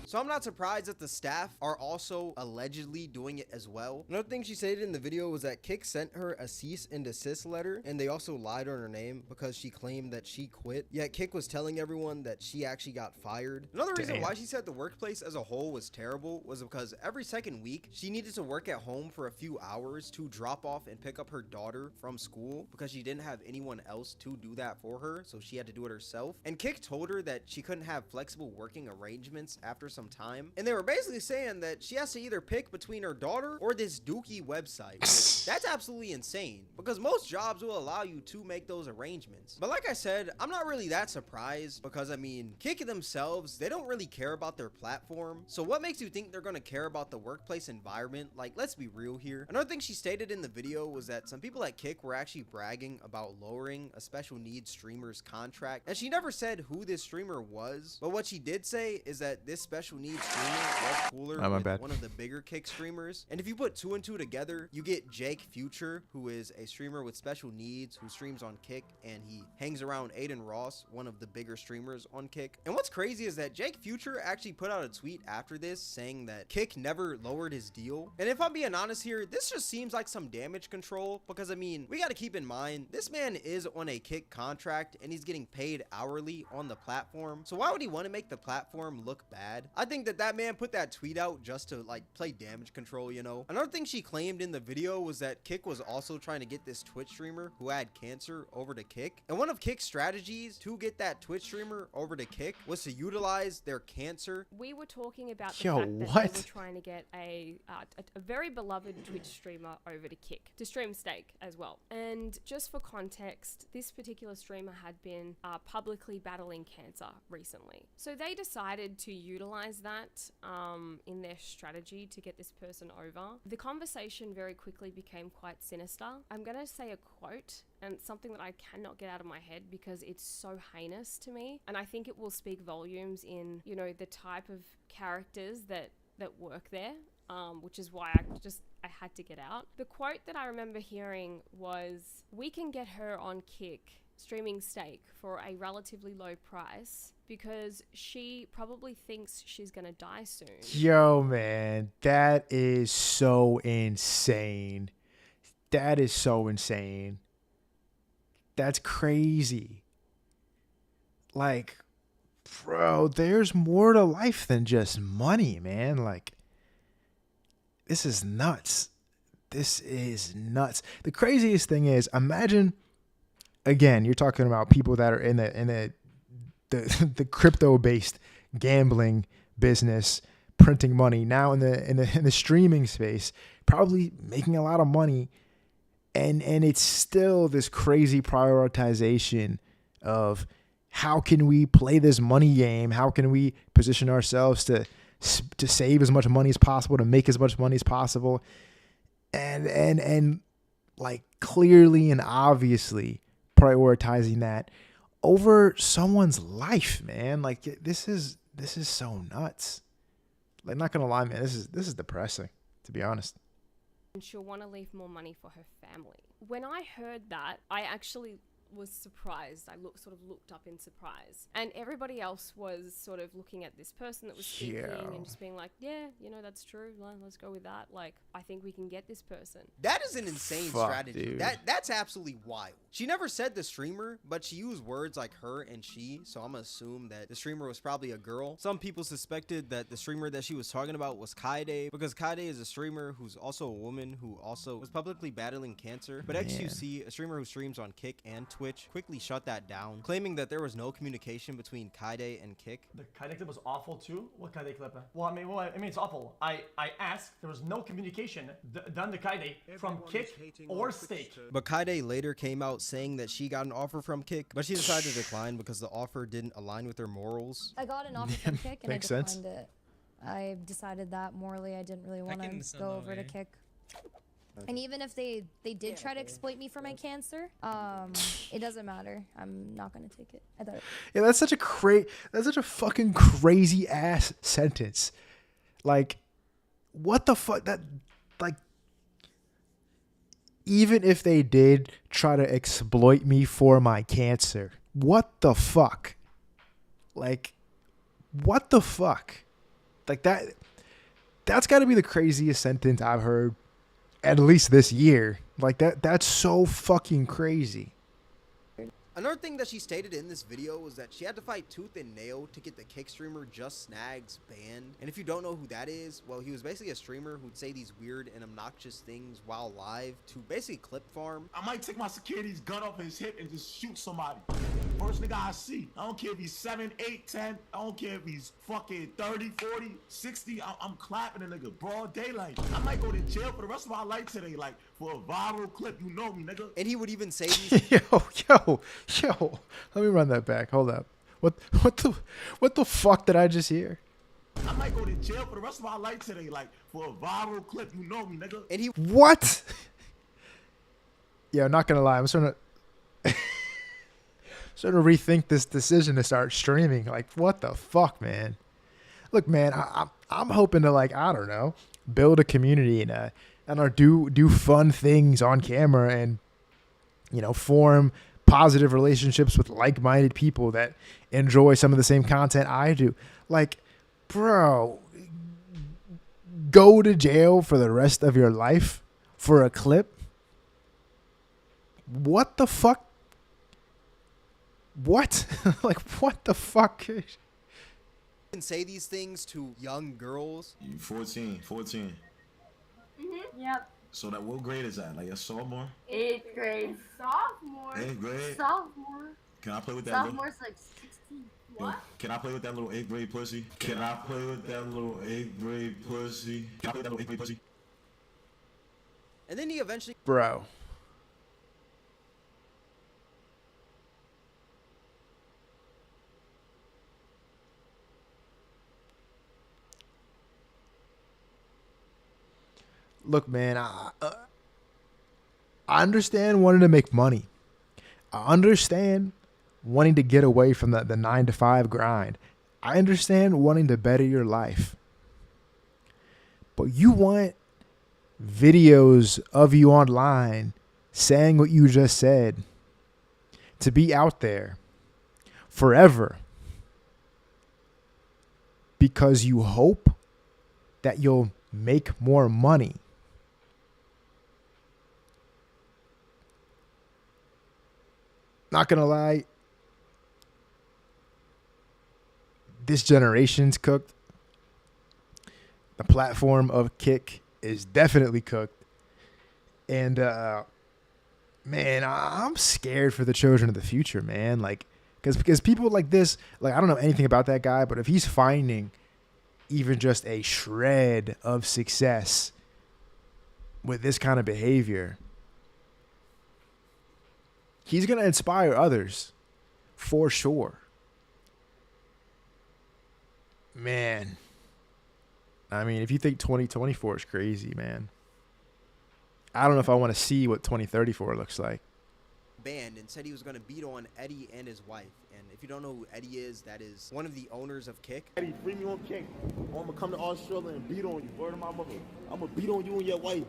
So I'm not surprised that the staff are also allegedly doing it as well. Another thing she stated in the video was that Kick sent her a cease and desist letter, and they also lied on her name because she claimed that she quit. Yet Kick was telling everyone that she actually got fired. Another reason why she said the workplace as a whole was terrible was because every second week she needed to work at home for a few hours to drop off and pick up her daughter from school because she didn't have anyone else to do that for her, so she had to do it herself. And Kick told her that she couldn't have flexible working arrangements after some time, and they were basically saying that she has to either pick between her daughter or this dookie website. That's absolutely insane, because most jobs will allow you to make those arrangements. But like I said, I'm not really that surprised, because I mean, Kick themselves, they don't really care about their platform. So what makes you think they're gonna care about the workplace environment? Like, let's be real here. Another thing she stated in the video was that some people at Kick were actually bragging about lowering a special needs streamer's contract, and she never said who this streamer was, but what she did say is that this special needs streamer was cooler with one of the bigger Kick streamers. And if you put 2 and 2 together, you get Jake Future, who is a streamer with special needs who streams on Kick, and he hangs around Aiden Ross, one of the bigger streamers on Kick. And what's crazy is that Jake Future actually put out a tweet after this saying that Kick never lowered his deal. And if I'm being honest here, this just seems like some damage control, because I mean, we got to keep in mind, this man is on a Kick contract and he's getting paid hourly on the platform. So why would he want to make the platform look bad? I think that man put that tweet out just to like play damage control, you know. Another thing she claimed in the video was that Kick was also trying to get this Twitch streamer who had cancer over to Kick. And one of Kick's strategies to get that Twitch streamer over to Kick was to utilize their cancer. We were talking about the fact that they were trying to get a very beloved Twitch streamer over to Kick to stream Steak as well. And just for context, this particular streamer had been publicly battling cancer recently. So they decided to utilize that in their strategy to get this person over. The conversation very quickly became quite sinister. I'm going to say a quote, and something that I cannot get out of my head because it's so heinous to me. And I think it will speak volumes in, you know, the type of characters that work there, which is why I had to get out. The quote that I remember hearing was, "We can get her on Kick streaming Steak for a relatively low price because she probably thinks she's gonna die soon." Yo, man, that is so insane. That is so insane. That's crazy. Like, bro, there's more to life than just money, man. Like, this is nuts. This is nuts. The craziest thing is, imagine, again, you're talking about people that are in the crypto-based gambling business, printing money, now in the streaming space, probably making a lot of money, and it's still this crazy prioritization of how can we play this money game? How can we position ourselves to save as much money as possible, to make as much money as possible, and like clearly and obviously prioritizing that over someone's life, man. Like, this is so nuts. Like, not gonna lie, man, this is depressing, to be honest. And she'll want to leave more money for her family. When I heard that, I actually was surprised. I looked up in surprise, and everybody else was sort of looking at this person that was speaking and just being like, yeah, you know, that's true, let's go with that. Like, I think we can get this person. That is an insane strategy, dude. That's absolutely wild. She never said the streamer, but she used words like her and she, so I'm gonna assume that the streamer was probably a girl. Some people suspected that the streamer that she was talking about was Kaide, because Kaide is a streamer who's also a woman who also was publicly battling cancer. But XQC, a streamer who streams on Kick and Twitch, Twitch quickly shut that down, claiming that there was no communication between Kaide and Kick. The Kaide clip was awful too? What Kaide clip? Well, I mean, it's awful. I asked, there was no communication done to Kaide from Kick or Steak. But Kaide later came out saying that she got an offer from Kick, but she decided to decline because the offer didn't align with her morals. I got an offer from Kick and I Makes declined sense. it. I decided that morally I didn't really want to go over to Kick. And even if they did try to exploit me for my cancer, it doesn't matter. I'm not gonna take it. I thought Yeah, that's such a fucking crazy ass sentence. Like, what the fuck? That, like, even if they did try to exploit me for my cancer, what the fuck? Like, what the fuck? Like, that's got to be the craziest sentence I've heard at least this year. Like, that's so fucking crazy. Another thing that she stated in this video was that she had to fight tooth and nail to get the Kick streamer Just Snags banned. And if you don't know who that is, well, he was basically a streamer who'd say these weird and obnoxious things while live to basically clip farm. I might take my security's gun off his hip and just shoot somebody. First nigga I see. I don't care if he's 7, 8, 10. I don't care if he's fucking 30, 40, 60. I'm clapping a nigga broad daylight. I might go to jail for the rest of my life today, like for a viral clip. You know me, nigga. And he would even say these Yo, let me run that back. Hold up. What the fuck did I just hear? I might go to jail for the rest of my life today, like for a viral clip. You know me, nigga. And he What? Yeah, I'm not gonna lie. I'm starting to rethink this decision to start streaming. Like, what the fuck, man? Look, man, I'm hoping to, like, I don't know, build a community and do fun things on camera and, you know, form positive relationships with like-minded people that enjoy some of the same content I do. Like, bro, go to jail for the rest of your life for a clip? What the fuck? What? Like, what the fuck? can say these things to young girls. You 14. Yep. So that, what grade is that? Like a sophomore? 8th grade. Sophomore. 8th grade? Sophomore. Can I play with that? Sophomore's like 16. What? Can I play with that little 8th grade pussy? Can I play with that little 8th grade pussy? Can I play with that little 8th grade pussy? And then he eventually... Bro. Look, man, I understand wanting to make money. I understand wanting to get away from the 9-to-5 grind. I understand wanting to better your life. But you want videos of you online saying what you just said to be out there forever because you hope that you'll make more money. Not gonna lie, this generation's cooked. The platform of Kick is definitely cooked. And man, I'm scared for the children of the future, man. Like, because people like this, like, I don't know anything about that guy, but if he's finding even just a shred of success with this kind of behavior, he's going to inspire others for sure. Man. I mean, if you think 2024 is crazy, man, I don't know if I want to see what 2034 looks like. Banned and said he was going to beat on Eddie and his wife. And if you don't know who Eddie is, that is one of the owners of Kick. Eddie, free me on Kick. I'm gonna come to Australia and beat on you. Word of my mother. I'm gonna beat on you and your wife.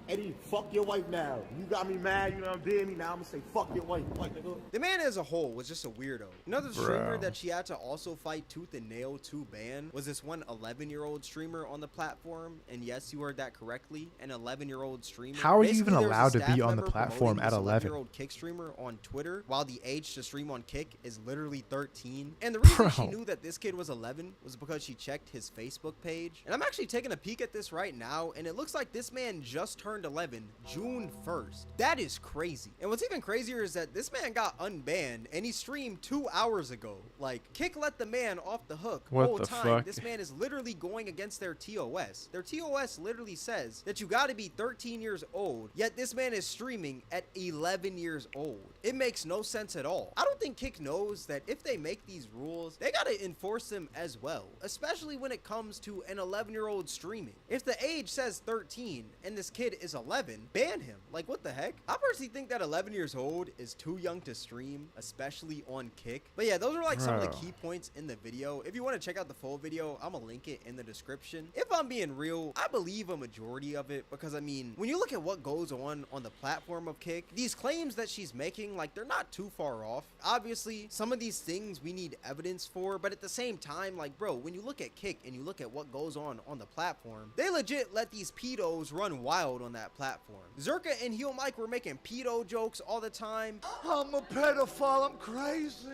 Eddie, fuck your wife now. You got me mad, you know what I'm doing me. Now I'm gonna say fuck your wife. Like, nigga. The man as a whole was just a weirdo. Another streamer that she had to also fight tooth and nail to ban was this one 11-year-old streamer on the platform. And yes, you heard that correctly, an 11-year-old streamer. How are you Basically, even there was a allowed to be staff on the member platform promoting at this 11? 11-year-old Kick streamer on Twitter, while the age to stream on Kick is literally literally 13. And the reason she Bro. knew that this kid was 11 was because she checked his Facebook page. And I'm actually taking a peek at this right now, and it looks like this man just turned 11 June 1st. That is crazy. And what's even crazier is that this man got unbanned and he streamed 2 hours ago. Like, Kick let the man off the hook the What whole the time. fuck? This man is literally going against their TOS. Their TOS literally says that you got to be 13 years old, yet this man is streaming at 11 years old. It makes no sense at all. I don't think Kick knows that if they make these rules, they got to enforce them as well, especially when it comes to an 11-year-old streaming. If the age says 13 and this kid is 11, ban him. Like, what the heck? I personally think that 11 years old is too young to stream, especially on Kick. But yeah, those are like some of the Bro. key points in the video. If you want to check out the full video, I'm gonna link it in the description. If I'm being real, I believe a majority of it because, I mean, when you look at what goes on the platform of Kick, these claims that she's making, like, they're not too far off. Obviously, some of these things we need evidence for, but at the same time, like, bro, when you look at Kick and you look at what goes on the platform, they legit let these pedos run wild on that platform. Zerka and Heel Mike were making pedo jokes all the time. I'm a pedophile. I'm crazy.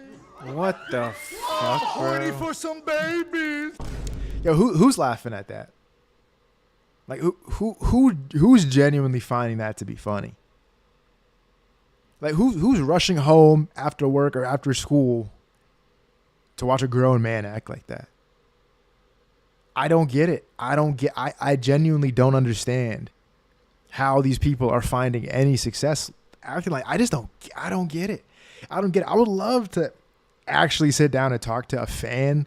What the fuck, Horny bro? for some babies. Yo, who's laughing at that? Like, who's genuinely finding that to be funny? Like, who's rushing home after work or after school to watch a grown man act like that? I don't get it. I genuinely don't understand how these people are finding any success acting like. I don't get it. I would love to actually sit down and talk to a fan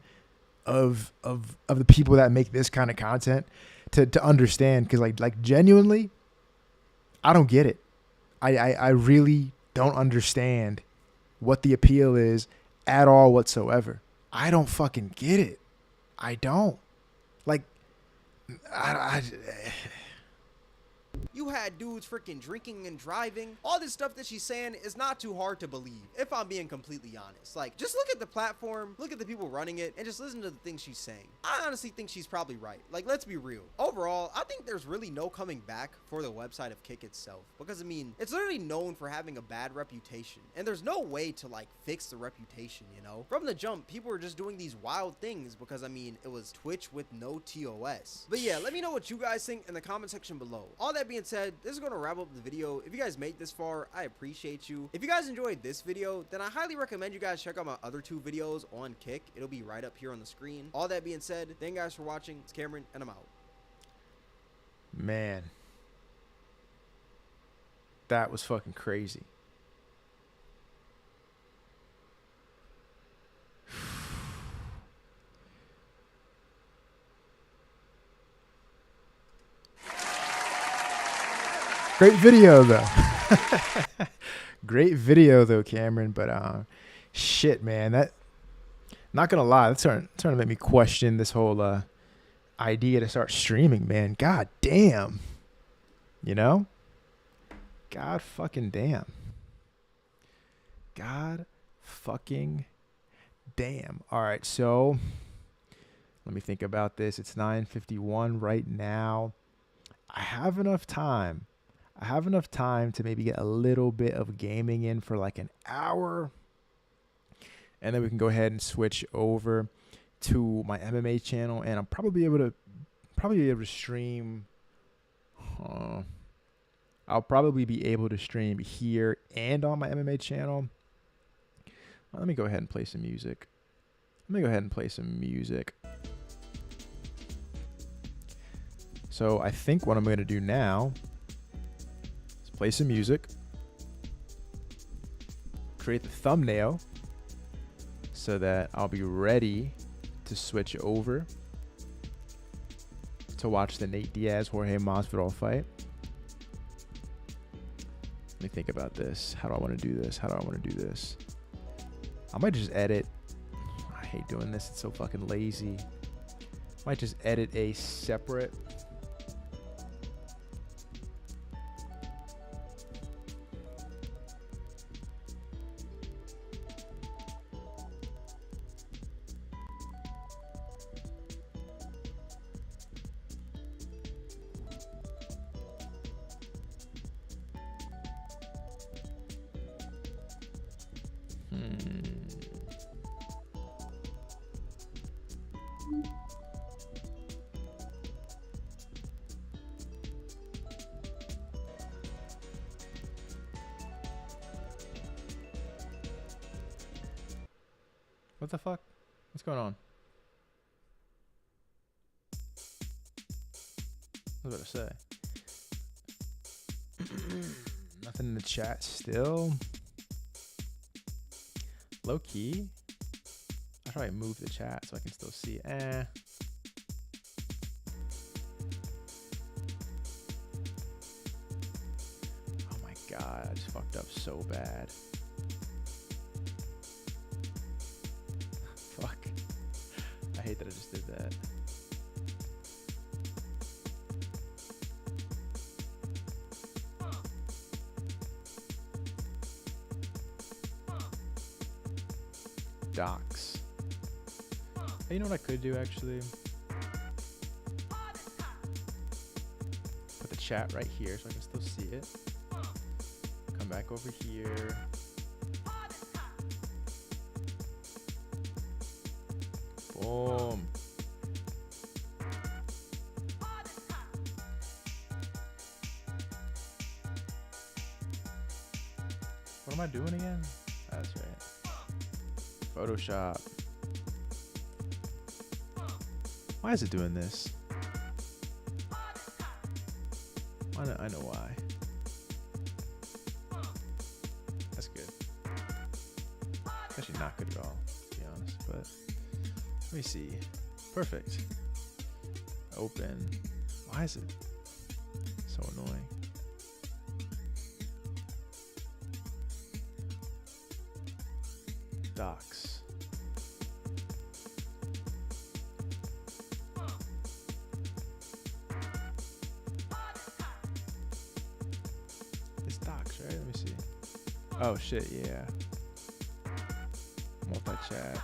of the people that make this kind of content to understand, because like genuinely, I don't get it. I really don't understand what the appeal is at all whatsoever. I don't fucking get it. I don't. Like, You had dudes freaking drinking and driving. All this stuff that she's saying is not too hard to believe, if I'm being completely honest. Like, just look at the platform, look at the people running it, and just listen to the things she's saying. I honestly think she's probably right. Like, let's be real. Overall, I think there's really no coming back for the website of Kick itself. Because, I mean, it's literally known for having a bad reputation. And there's no way to, like, fix the reputation, you know? From the jump, people were just doing these wild things because, I mean, it was Twitch with no TOS. But yeah, let me know what you guys think in the comment section below. All that being said, this is going to wrap up the video. If you guys made this far, I appreciate you. If you guys enjoyed this video, then I highly recommend you guys check out my other 2 videos on Kick. It'll be right up here on the screen. All that being said, thank you guys for watching. It's Cameron, and I'm out. man, that was fucking crazy. Great video though. Great video though, Cameron. But shit, man, that, not gonna lie, that's starting to make me question this whole idea to start streaming, man. God damn. You know? God fucking damn. God fucking damn. All right, so let me think about this. It's 9:51 right now. I have enough time. To maybe get a little bit of gaming in for like an hour. And then we can go ahead and switch over to my MMA channel, and I'll probably be able to stream. I'll probably be able to stream here and on my MMA channel. Let me go ahead and play some music. So I think what I'm going to do now is play some music, create the thumbnail so that I'll be ready to switch over to watch the Nate Diaz Jorge Masvidal fight. Let me think about this. How do I want to do this? I might just edit. I hate doing this. It's so fucking lazy. Might just edit a separate. What the fuck? What's going on? What was I about to say? Nothing in the chat still. Low key. I'll try to move the chat so I can still see. Oh my god, I just fucked up so bad. Fuck. I hate that I just did that. Docs. Hey, you know what I could do actually? Put the chat right here so I can still see it. Come back over here. Boom. What am I doing again? That's right. Photoshop. Why is it doing this? I know why. That's good. Actually not good at all, to be honest, but let me see. Perfect. Open. Why is it so annoying? Docs. It's docs, right? Let me see. Oh shit, yeah. Multi-chat.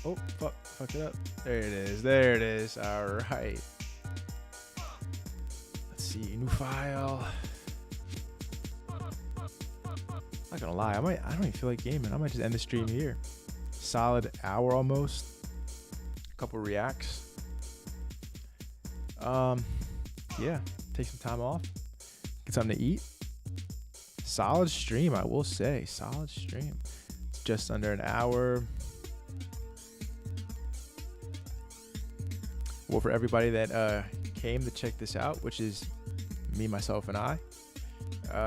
Oh, fuck it up. There it is. There it is. All right. Let's see. New file. Not gonna lie. I don't even feel like gaming. I might just end the stream here. Solid hour almost. A couple reacts. Yeah. Take some time off. Get something to eat. Solid stream, I will say. Solid stream. It's just under an hour. Well, for everybody that came to check this out, which is me, myself, and I,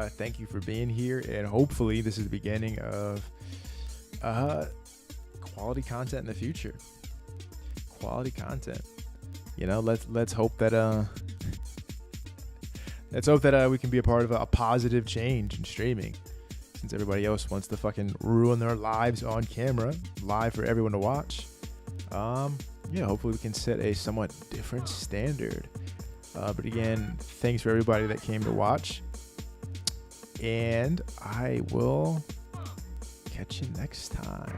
thank you for being here, and hopefully this is the beginning of quality content in the future. Quality content. You know, let's hope that we can be a part of a positive change in streaming, since everybody else wants to fucking ruin their lives on camera, live for everyone to watch. Yeah, hopefully we can set a somewhat different standard. But again, thanks for everybody that came to watch. And I will catch you next time.